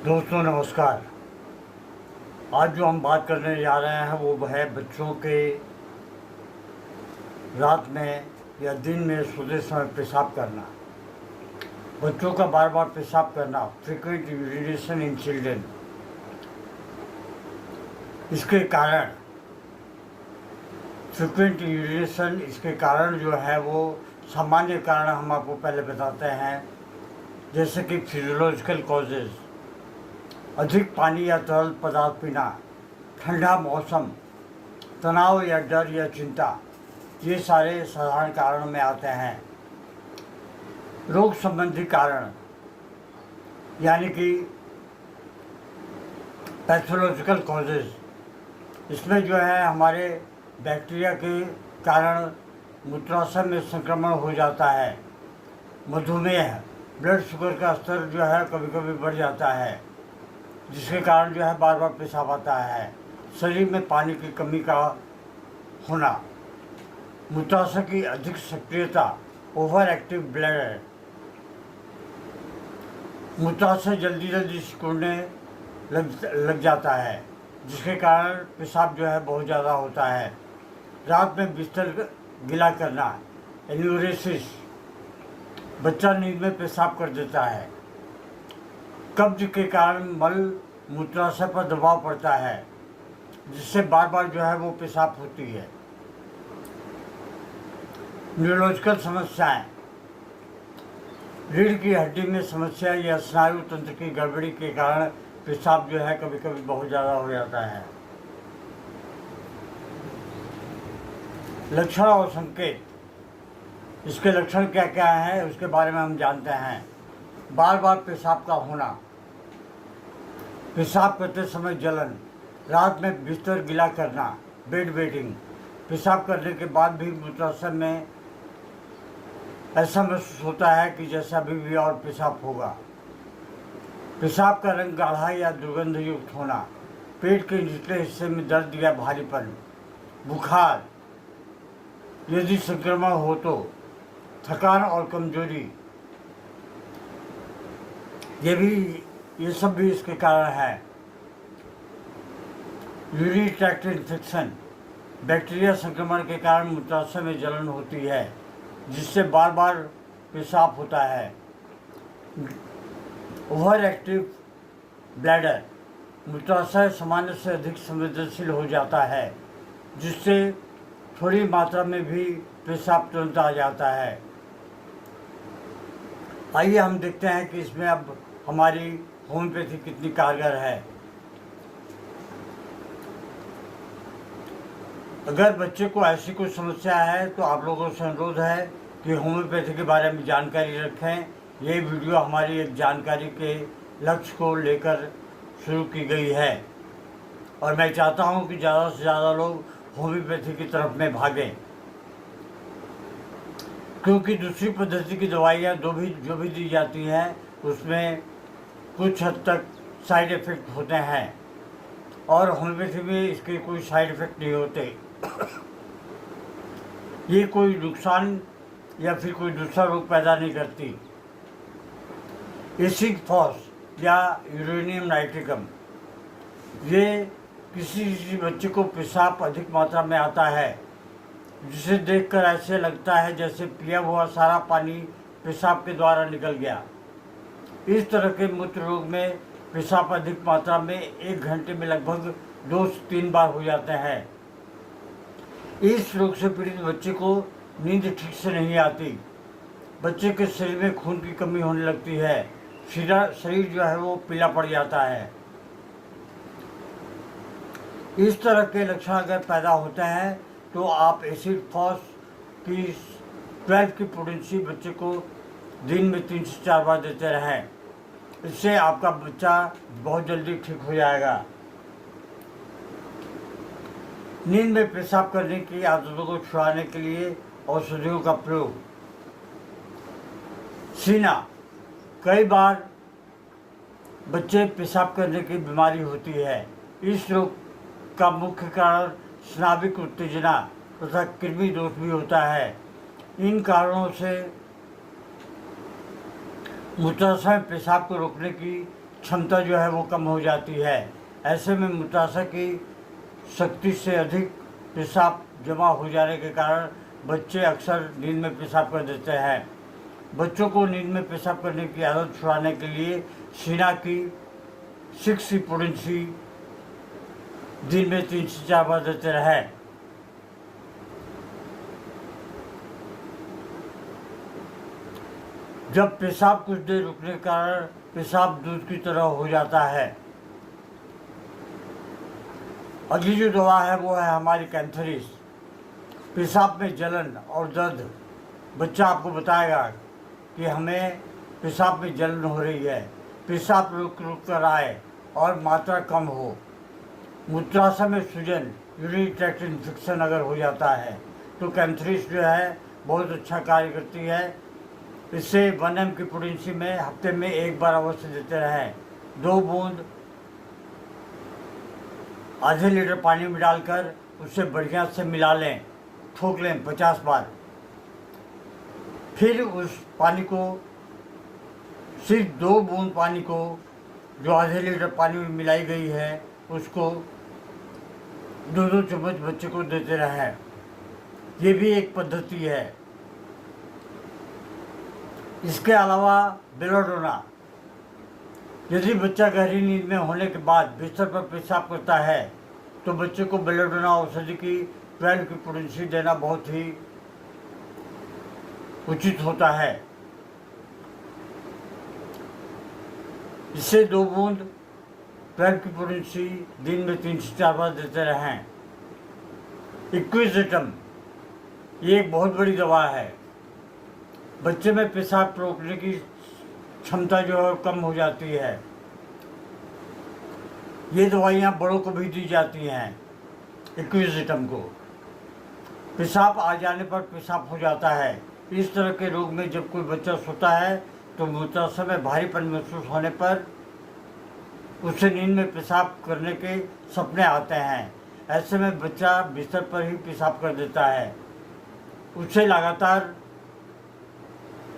दोस्तों नमस्कार। आज जो हम बात करने जा रहे हैं वो है बच्चों के रात में या दिन में सोते समय पेशाब करना। बच्चों का बार बार पेशाब करना, फ्रीक्वेंट यूरिनेशन इन चिल्ड्रन। इसके कारण फ्रीक्वेंट यूरिनेशन इसके कारण जो है वो सामान्य कारण हम आपको पहले बताते हैं, जैसे कि फिजियोलॉजिकल कॉजेज़, अधिक पानी या तरल पदार्थ पीना, ठंडा मौसम, तनाव या डर या चिंता, ये सारे साधारण कारणों में आते हैं। रोग संबंधी कारण यानी कि पैथोलॉजिकल कॉजेज़, इसमें जो है हमारे बैक्टीरिया के कारण मूत्राशय में संक्रमण हो जाता है। मधुमेह, ब्लड शुगर का स्तर जो है कभी कभी बढ़ जाता है, जिसके कारण जो है बार बार पेशाब आता है। शरीर में पानी की कमी का होना, मूत्राशय की अधिक सक्रियता, ओवर एक्टिव ब्लैडर, मूत्राशय जल्दी जल्दी सिकुड़ने लग जाता है, जिसके कारण पेशाब जो है बहुत ज़्यादा होता है। रात में बिस्तर गीला करना, एन्यूरेसिस, बच्चा नींद में पेशाब कर देता है। कब्ज के कारण मल मूत्राशय पर दबाव पड़ता है, जिससे बार बार जो है वो पेशाब होती है। न्यूरोलॉजिकल समस्याएं, रीढ़ की हड्डी में समस्या या स्नायु तंत्र की गड़बड़ी के कारण पेशाब जो है कभी कभी बहुत ज़्यादा हो जाता है। लक्षण और संकेत, इसके लक्षण क्या क्या हैं उसके बारे में हम जानते हैं। बार बार पेशाब का होना, पेशाब करते समय जलन, रात में बिस्तर गीला करना, बेड वेटिंग, पेशाब करने के बाद भी मूत्राशय में ऐसा महसूस होता है कि जैसा अभी भी और पेशाब होगा। पेशाब का रंग गाढ़ा या दुर्गंध युक्त होना, पेट के निचले हिस्से में दर्द या भारीपन, बुखार, यदि संक्रमण हो तो थकान और कमजोरी, ये सब भी इसके कारण है। यूरिनरी ट्रैक्ट इन्फेक्शन, बैक्टीरिया संक्रमण के कारण मूत्राशय में जलन होती है, जिससे बार बार पेशाब होता है। ओवर एक्टिव ब्लैडर, मूत्राशय सामान्य से अधिक संवेदनशील हो जाता है, जिससे थोड़ी मात्रा में भी पेशाब तुरंत आ जाता है। आइए हम देखते हैं कि इसमें अब हमारी होम्योपैथी कितनी कारगर है। अगर बच्चे को ऐसी कोई समस्या है तो आप लोगों से अनुरोध है कि होम्योपैथी के बारे में जानकारी रखें। ये वीडियो हमारी एक जानकारी के लक्ष्य को लेकर शुरू की गई है और मैं चाहता हूं कि ज़्यादा से ज़्यादा लोग होम्योपैथी की तरफ में भागें, क्योंकि दूसरी पद्धति की दवाइयाँ जो भी दी जाती हैं उसमें कुछ हद तक साइड इफ़ेक्ट होते हैं और होम्योपैथी में इसके कोई साइड इफ़ेक्ट नहीं होते। ये कोई नुकसान या फिर कोई दूसरा रोग पैदा नहीं करती। एसिड फॉस या यूरेनियम नाइट्रिकम, ये किसी बच्चे को पेशाब अधिक मात्रा में आता है, जिसे देखकर ऐसे लगता है जैसे पिया हुआ सारा पानी पेशाब के द्वारा निकल गया। इस तरह के मूत्र रोग में पेशाब अधिक मात्रा में 1 घंटे में लगभग 2 से 3 बार हो जाते हैं। इस रोग से पीड़ित बच्चे को नींद ठीक से नहीं आती, बच्चे के शरीर में खून की कमी होने लगती है, शरीर जो है वो पीला पड़ जाता है। इस तरह के लक्षण अगर पैदा होते हैं तो आप एसिड फॉस की 12 की पोटेंसी बच्चे को दिन में 3 से 4 बार देते रहें। इससे आपका बच्चा बहुत जल्दी ठीक हो जाएगा। नींद में पेशाब करने की आदतों को छुड़ाने के लिए औषधियों का प्रयोग। सीना, कई बार बच्चे पेशाब करने की बीमारी होती है। इस रोग का मुख्य कारण स्नाविक उत्तेजना तथा कृमि दोष भी होता है। इन कारणों से मूत्राशय में पेशाब को रोकने की क्षमता जो है वो कम हो जाती है। ऐसे में मूत्राशय की शक्ति से अधिक पेशाब जमा हो जाने के कारण बच्चे अक्सर नींद में पेशाब कर देते हैं। बच्चों को नींद में पेशाब करने की आदत छुड़ाने के लिए सीना की 6 पोडेंसी दिन में 3 से 4 बार देते रहें। जब पेशाब कुछ देर रुकने के कारण पेशाब दूध की तरह हो जाता है। अगली जो दवा है वो है हमारी कैंथरिस। पेशाब में जलन और दर्द, बच्चा आपको बताएगा कि हमें पेशाब में जलन हो रही है, पेशाब रुक रुक कर आए और मात्रा कम हो। मूत्राशय में सूजन, यूरिनरी ट्रैक्ट इन्फेक्शन अगर हो जाता है तो कैंथरिस जो है बहुत अच्छा कार्य करती है। इससे 1 mg की पोटेंसी में हफ्ते में 1 बार अवश्य देते रहें। 2 बूंद आधे लीटर पानी में डालकर उसे बढ़िया से मिला लें, ठोक लें 50 बार। फिर उस पानी को, सिर्फ 2 बूंद पानी को जो आधे लीटर पानी में मिलाई गई है उसको 2-2 चम्मच बच्चे को देते रहें। ये भी एक पद्धति है। इसके अलावा बेलाडोना, यदि बच्चा गहरी नींद में होने के बाद बिस्तर पर पेशाब करता है तो बच्चे को बेलाडोना औषधि की 12 की पोटेंसी देना बहुत ही उचित होता है। इससे 2 बूंद 12 की पोटेंसी दिन में 3 से 4 बार देते रहें। इक्विजिटम, ये एक बहुत बड़ी दवा है। बच्चे में पेशाब रोकने की क्षमता जो है कम हो जाती है। ये दवाइयाँ बड़ों को भी दी जाती हैं। इक्विजिटम को पेशाब आ जाने पर पेशाब हो जाता है। इस तरह के रोग में जब कोई बच्चा सोता है तो मूत्राशय में भारीपन महसूस होने पर उसे नींद में पेशाब करने के सपने आते हैं। ऐसे में बच्चा बिस्तर पर ही पेशाब कर देता है। उसे लगातार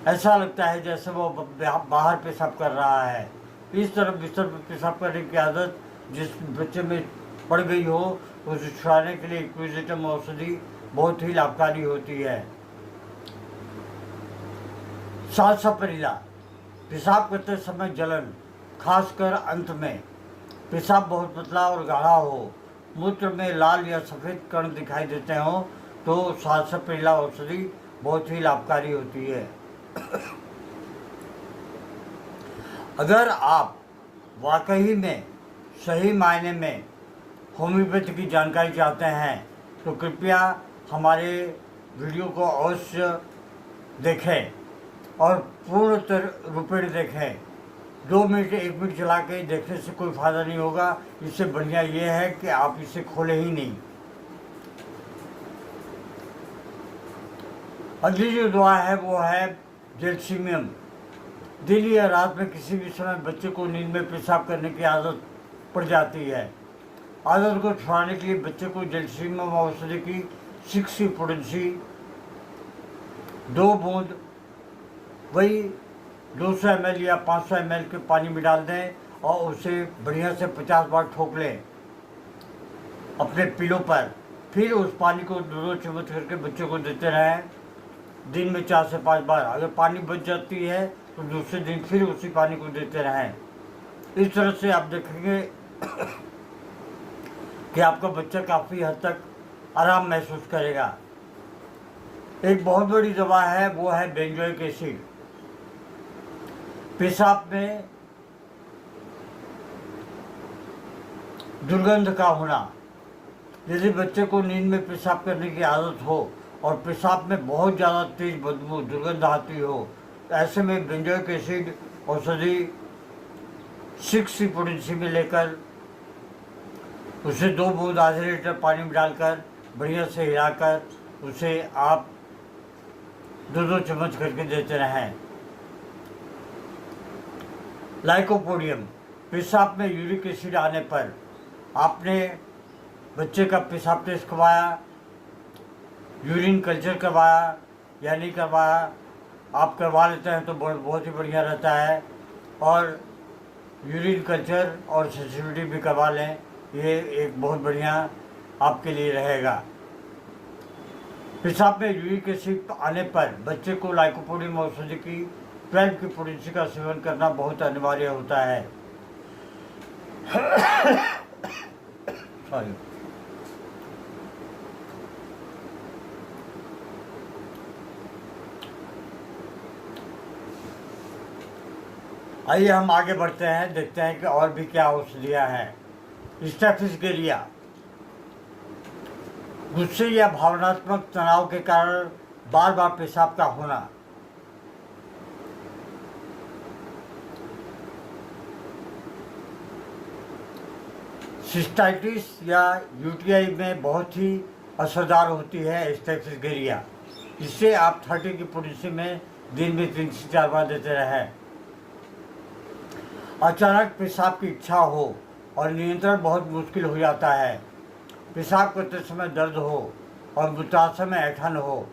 ऐसा लगता है जैसे वो बाहर पेशाब कर रहा है। इस तरह बिस्तर पर पेशाब करने की आदत जिस बच्चे में पड़ गई हो उसे छुड़ाने के लिए इक्विजिटम औषधि बहुत ही लाभकारी होती है। साल्सापारिला, पेशाब करते समय जलन, खासकर अंत में पेशाब बहुत पतला और गाढ़ा हो, मूत्र में लाल या सफ़ेद कण दिखाई देते हो तो साल्सापारिला औषधि बहुत ही लाभकारी होती है। अगर आप वाकई में सही मायने में होम्योपैथी की जानकारी चाहते हैं तो कृपया हमारे वीडियो को अवश्य देखें और पूर्ण रूपेण देखें। 2 मिनट 1 मिनट चला के देखने से कोई फ़ायदा नहीं होगा। इससे बढ़िया ये है कि आप इसे खोलें ही नहीं। अगली जो दवा है वो है जेल्सीमियम। दिन या रात में किसी भी समय बच्चे को नींद में पेशाब करने की आदत पड़ जाती है। आदत को छुड़ाने के लिए बच्चे को जेल्सीमियम औषधि की 6 पोटेंसी 2 बूंद वही 200 ml या 500 ml के पानी में डाल दें और उसे बढ़िया से 50 बार ठोक लें अपने पिलो पर। फिर उस पानी को 2-2 चम्मच करके बच्चे को देते रहें दिन में 4 से 5 बार। अगर पानी बच जाती है तो दूसरे दिन फिर उसी पानी को देते रहें। इस तरह से आप देखेंगे कि आपका बच्चा काफ़ी हद तक आराम महसूस करेगा। एक बहुत बड़ी दवा है वो है बेंजोइक एसिड। पेशाब में दुर्गंध का होना, यदि बच्चे को नींद में पेशाब करने की आदत हो और पेशाब में बहुत ज़्यादा तेज बदबू दुर्गंध आती हो, ऐसे में बेंजोइक एसिड औषधि 6 पोटेंसी में लेकर उसे 2 बूंद आधे लीटर पानी में डालकर बढ़िया से हिलाकर उसे आप 2-2 चम्मच करके देते रहें। लाइकोपोडियम, पेशाब में यूरिक एसिड आने पर आपने बच्चे का पेशाब टेस्ट करवाया, यूरिन कल्चर करवाया या नहीं करवाया, आप करवा लेते हैं तो बहुत ही बढ़िया रहता है। और यूरिन कल्चर और सेंसिटिविटी भी करवा लें, ये एक बहुत बढ़िया आपके लिए रहेगा। पेशाब में यूरिक एसिड आने पर बच्चे को लाइकोपोडियम औषधि की 12 की पोटेंसी का सेवन करना बहुत अनिवार्य होता है। सॉरी। आइए हम आगे बढ़ते हैं, देखते हैं कि और भी क्या औषधियाँ हैं। स्टेफिस गुस्से या भावनात्मक तनाव के कारण बार बार पेशाब का होना, सिस्टाइटिस या यूटीआई में बहुत ही असरदार होती है स्टेफिस। इससे आप 30 की पोटेंसी में दिन में 3 से 4 बार देते रहें। अचानक पेशाब की इच्छा हो और नियंत्रण बहुत मुश्किल हो जाता है। पेशाब करते समय दर्द हो और मूत्राशय में ऐंठन हो,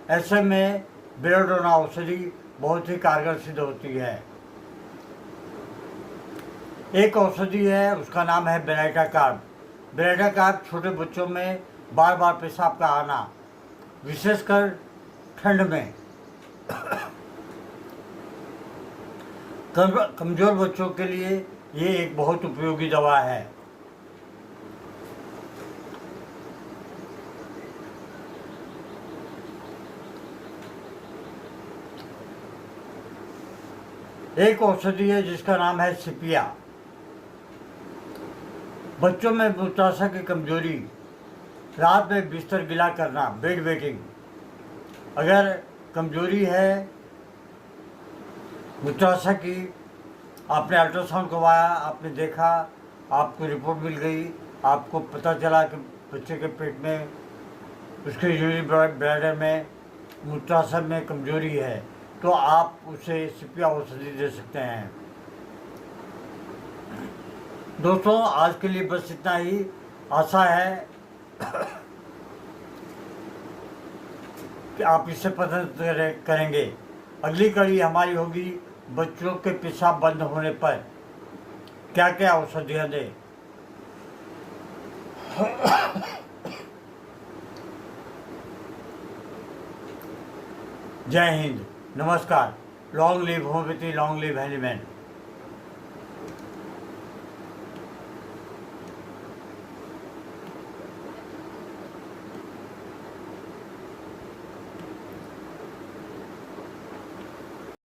ऐसे में बेलाडोना औषधि बहुत ही कारगर सिद्ध होती है। एक औषधि है, उसका नाम है बेलाइटाकार्ब। बेलाइटाकार्ब छोटे बच्चों में बार बार पेशाब का आना, विशेषकर ठंड में, कमज़ोर बच्चों के लिए ये एक बहुत उपयोगी दवा है। एक औषधि है जिसका नाम है सिपिया। बच्चों में मूत्राशय की कमजोरी, रात में बिस्तर गिला करना, बेड वेटिंग, अगर कमजोरी है मूत्राशय की, आपने अल्ट्रासाउंड करवाया, आपने देखा, आपको रिपोर्ट मिल गई, आपको पता चला कि बच्चे के पेट में, उसके यूरिन ब्लैडर में, मूत्राशय में कमजोरी है, तो आप उसे सिपिया औषधि दे सकते हैं। दोस्तों, आज के लिए बस इतना ही। आशा है कि आप इसे पसंद करेंगे। अगली कड़ी हमारी होगी बच्चों के पेशाब बंद होने पर क्या क्या औषधियाँ दें। जय हिंद, नमस्कार। Long live homeopathy, long live handyman.